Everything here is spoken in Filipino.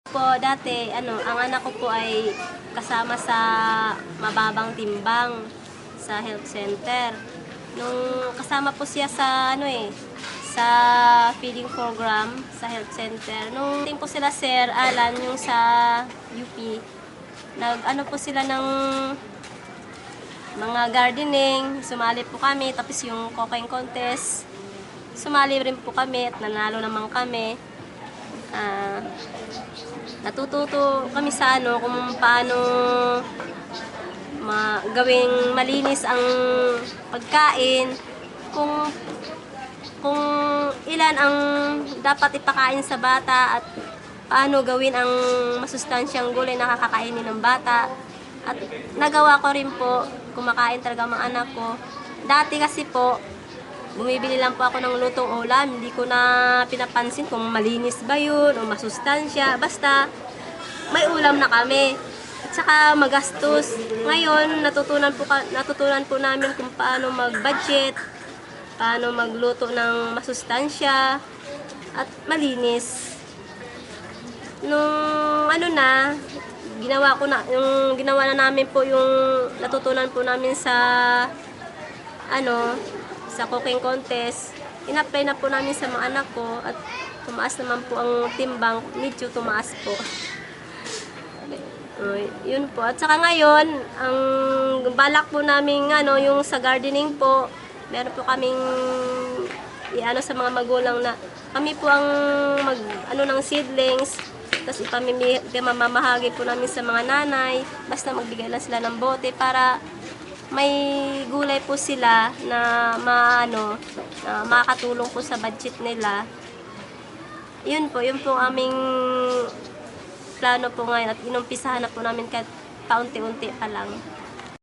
Po, dati, ang anak ko po ay kasama sa mababang timbang sa health center. Nung kasama po siya sa, sa feeding program sa health center. Nung ting po sila Sir Alan, yung sa UP, nag-ano po sila ng mga gardening, sumali po kami, tapos yung cooking contest, sumali rin po kami at nanalo naman kami. Natututo kami sa kung paano gawing malinis ang pagkain, kung ilan ang dapat ipakain sa bata at paano gawin ang masustansyang gulay na kakakainin ng bata. At nagawa ko rin po, kumakain talaga ang mga anak ko. Dati kasi po, bumibili lang po ako ng lutong ulam, hindi ko na pinapansin kung malinis ba yun o masustansya, basta may ulam na kami. At saka magastos. Ngayon, natutunan po namin kung paano mag-budget, paano magluto ng masustansya at malinis. Nung ginawa na namin po yung natutunan po namin sa sa cooking contest, in-apply na po namin sa mga anak ko at tumaas naman po ang timbang, medyo tumaas po. Yun po. At saka ngayon, ang balak po namin yung sa gardening po, meron po kaming sa mga magulang na kami po ang ng seedlings, tapos mamamahagi po namin sa mga nanay, basta magbigay lang sila ng bote para may gulay po sila na makakatulong po sa budget nila. Yun po aming plano po ngayon at inumpisahan na po namin kahit paunti-unti pa lang.